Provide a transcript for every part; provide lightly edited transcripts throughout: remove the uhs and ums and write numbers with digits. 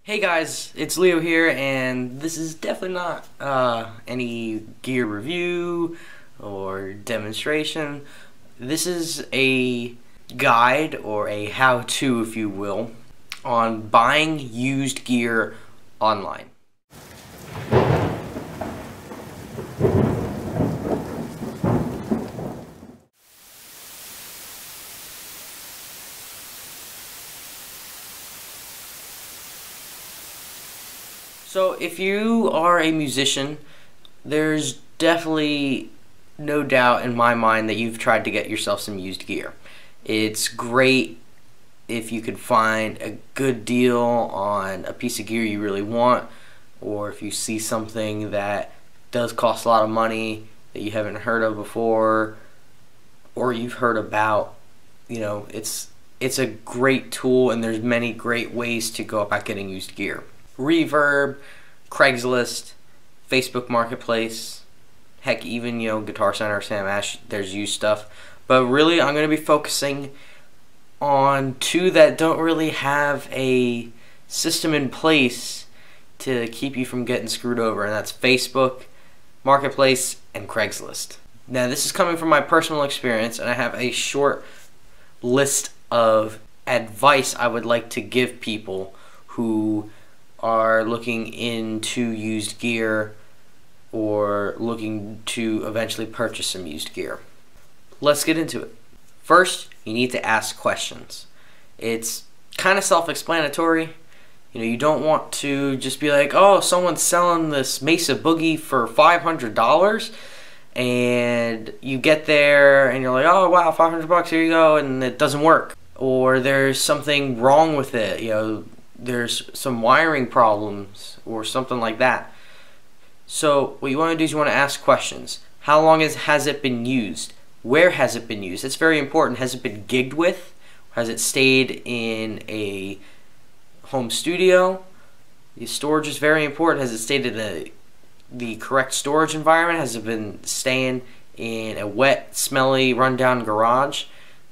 Hey guys, it's Leo here, and this is definitely not any gear review or demonstration. This is a guide, or a how-to if you will, on buying used gear online. So if you are a musician, there's definitely no doubt in my mind that you've tried to get yourself some used gear. It's great if you could find a good deal on a piece of gear you really want, or if you see something that does cost a lot of money that you haven't heard of before, or you've heard about. It's a great tool, and there's many great ways to go about getting used gear. Reverb, Craigslist, Facebook Marketplace, heck, even Guitar Center, Sam Ash, there's used stuff. But really, I'm going to be focusing on two that don't really have a system in place to keep you from getting screwed over, and that's Facebook Marketplace and Craigslist. Now, this is coming from my personal experience, and I have a short list of advice I would like to give people who are looking into used gear or looking to eventually purchase some used gear. Let's get into it. First, you need to ask questions. It's kind of self-explanatory. You don't want to just be like, oh, someone's selling this Mesa Boogie for $500, and you get there and you're like, oh wow, $500, here you go, and it doesn't work. Or there's something wrong with it, there's some wiring problems or something like that. So what you want to do is you want to ask questions. How long has it been used? Where has it been used? It's very important. Has it been gigged with? Has it stayed in a home studio? The storage is very important. Has it stayed in the correct storage environment? Has it been staying in a wet, smelly, rundown garage?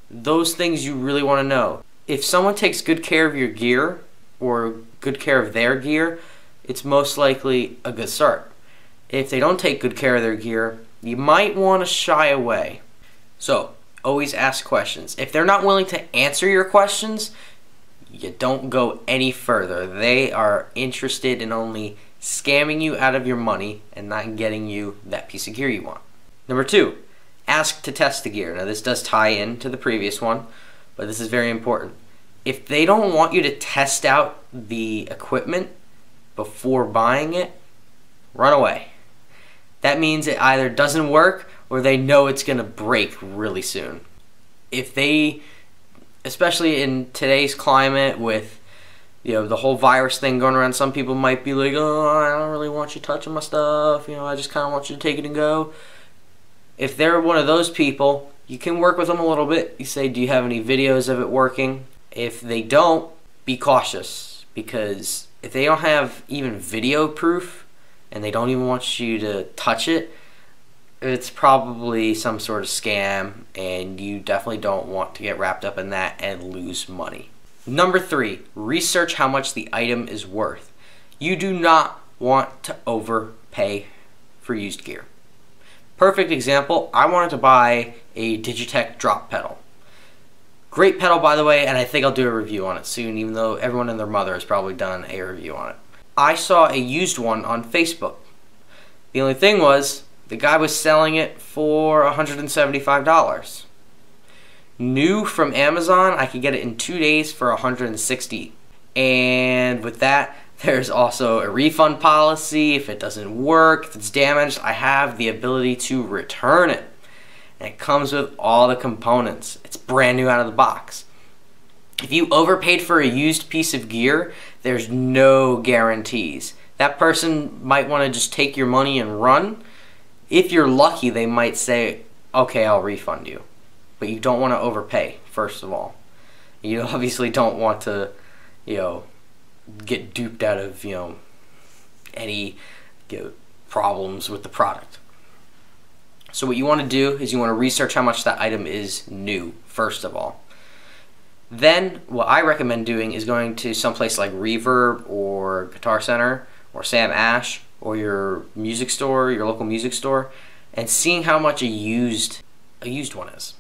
Those things you really want to know. If someone takes good care of your gear, or good care of their gear, it's most likely a good start. If they don't take good care of their gear, you might want to shy away. So, always ask questions. If they're not willing to answer your questions, you don't go any further. They are interested in only scamming you out of your money and not getting you that piece of gear you want. Number two, ask to test the gear. Now, this does tie in to the previous one, but this is very important. If they don't want you to test out the equipment before buying it, run away. That means it either doesn't work or they know it's going to break really soon. If they, especially in today's climate with the whole virus thing going around, some people might be like, oh, I don't really want you touching my stuff, I just kind of want you to take it and go. If they're one of those people, you can work with them a little bit. You say, do you have any videos of it working? If they don't, be cautious, because if they don't have even video proof and they don't even want you to touch it, it's probably some sort of scam, and you definitely don't want to get wrapped up in that and lose money. Number three, research how much the item is worth. You do not want to overpay for used gear. Perfect example, I wanted to buy a Digitech drop pedal. Great pedal, by the way, and I think I'll do a review on it soon, even though everyone and their mother has probably done a review on it. I saw a used one on Facebook. The only thing was, the guy was selling it for $175. New from Amazon, I could get it in 2 days for $160. And with that, there's also a refund policy. If it doesn't work, if it's damaged, I have the ability to return it. And it comes with all the components. It's brand new out of the box. If you overpaid for a used piece of gear, there's no guarantees. That person might want to just take your money and run. If you're lucky, they might say, okay, I'll refund you. But you don't want to overpay, first of all. You obviously don't want to, get duped out of, any problems with the product. So what you want to do is you want to research how much that item is new, first of all. Then what I recommend doing is going to someplace like Reverb or Guitar Center or Sam Ash or your music store, your local music store, and seeing how much a used one is.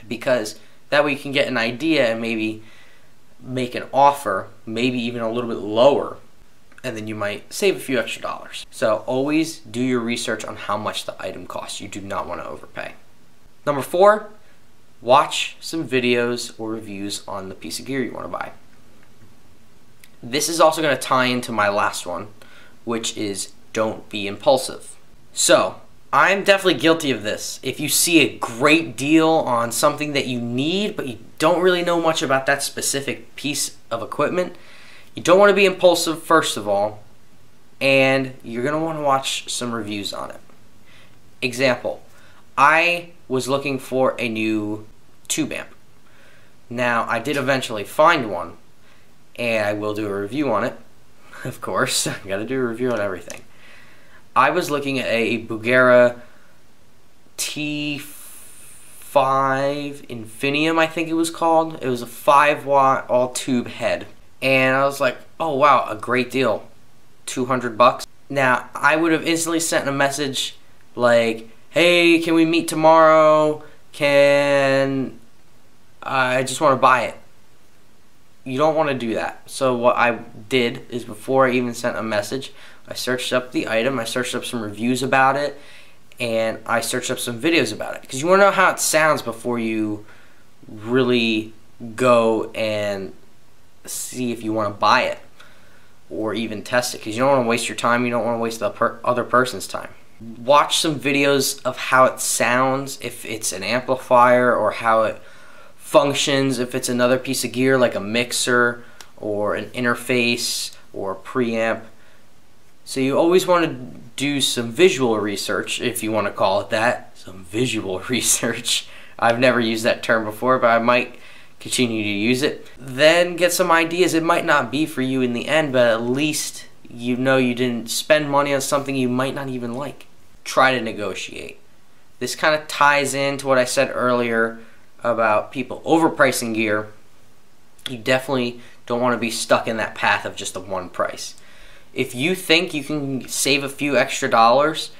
Because that way you can get an idea and maybe make an offer, maybe even a little bit lower, and then you might save a few extra dollars. So always do your research on how much the item costs. You do not want to overpay. Number 4, watch some videos or reviews on the piece of gear you want to buy. This is also going to tie into my last one, which is don't be impulsive. So I'm definitely guilty of this. If you see a great deal on something that you need, but you don't really know much about that specific piece of equipment, you don't want to be impulsive, first of all, and you're going to want to watch some reviews on it. Example, I was looking for a new tube amp. Now, I did eventually find one, and I will do a review on it. Of course, I got to do a review on everything. I was looking at a Bugera T5 Infinium, I think it was called. It was a 5-watt all-tube head. And I was like, oh wow, a great deal. $200. Now, I would have instantly sent a message like, hey, can we meet tomorrow? I just want to buy it. You don't want to do that. So what I did is, before I even sent a message, I searched up the item, I searched up some reviews about it, and I searched up some videos about it. Because you want to know how it sounds before you really go and see if you want to buy it or even test it. Because you don't want to waste your time, you don't want to waste the other person's time. Watch some videos of how it sounds, if it's an amplifier, or how it functions, if it's another piece of gear like a mixer or an interface or a preamp. So you always want to do some visual research, if you want to call it that, some visual research. I've never used that term before, but I might continue to use it. Then get some ideas. It might not be for you in the end, but at least you know you didn't spend money on something you might not even like. Try to negotiate. This kind of ties into what I said earlier about people overpricing gear. You definitely don't want to be stuck in that path of just the one price. If you think you can save a few extra dollars,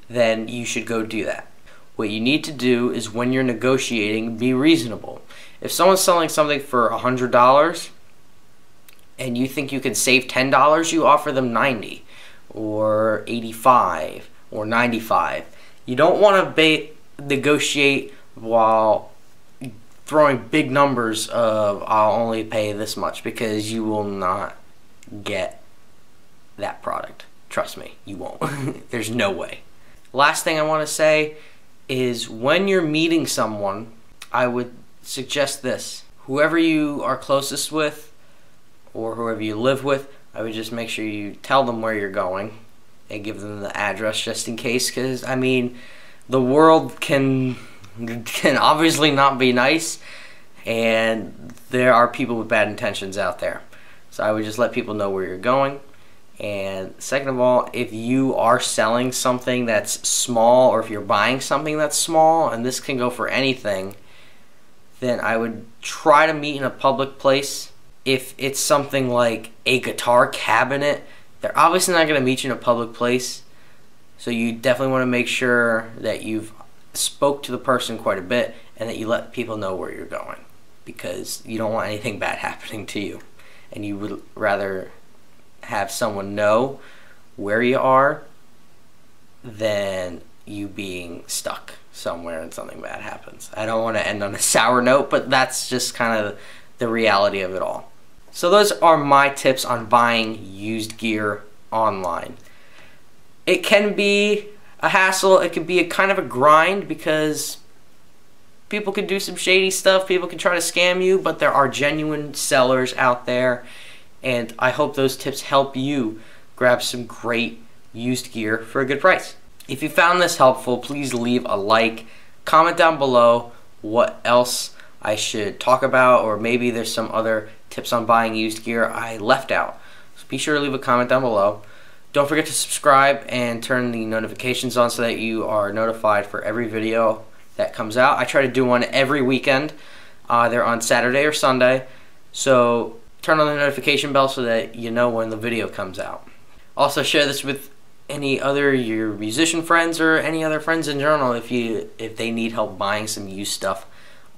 then you should go do that. What you need to do is, when you're negotiating, be reasonable. If someone's selling something for $100 and you think you can save $10, you offer them $90 or $85 or $95. You don't want to negotiate while throwing big numbers of I'll only pay this much, because you will not get that product. Trust me, you won't. There's no way. Last thing I want to say is, when you're meeting someone, I would suggest this. Whoever you are closest with or whoever you live with, I would just make sure you tell them where you're going and give them the address, just in case, because I mean, the world can obviously not be nice, and there are people with bad intentions out there. So I would just let people know where you're going. And second of all, if you are selling something that's small, or if you're buying something that's small, and this can go for anything, then I would try to meet in a public place. If it's something like a guitar cabinet, they're obviously not going to meet you in a public place. So you definitely want to make sure that you've spoke to the person quite a bit, and that you let people know where you're going, because you don't want anything bad happening to you, and you would rather have someone know where you are than you being stuck somewhere and something bad happens. I don't want to end on a sour note, but that's just kind of the reality of it all. So those are my tips on buying used gear online. It can be a hassle, it can be a kind of a grind, because people can do some shady stuff, people can try to scam you, but there are genuine sellers out there, and I hope those tips help you grab some great used gear for a good price. If you found this helpful, please leave a like, comment down below what else I should talk about, or maybe there's some other tips on buying used gear I left out. So be sure to leave a comment down below. Don't forget to subscribe and turn the notifications on so that you are notified for every video that comes out. I try to do one every weekend, either on Saturday or Sunday. So turn on the notification bell so that you know when the video comes out. Also share this with any other your musician friends or any other friends in general if they need help buying some used stuff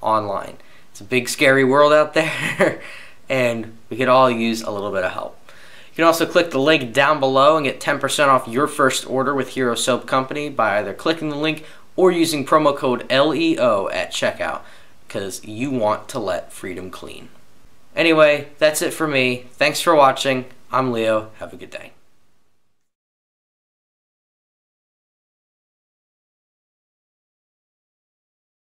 online. It's a big scary world out there and we could all use a little bit of help. You can also click the link down below and get 10% off your first order with Hero Soap Company by either clicking the link or using promo code LEO at checkout, because you want to let freedom clean. Anyway, that's it for me. Thanks for watching. I'm Leo. Have a good day.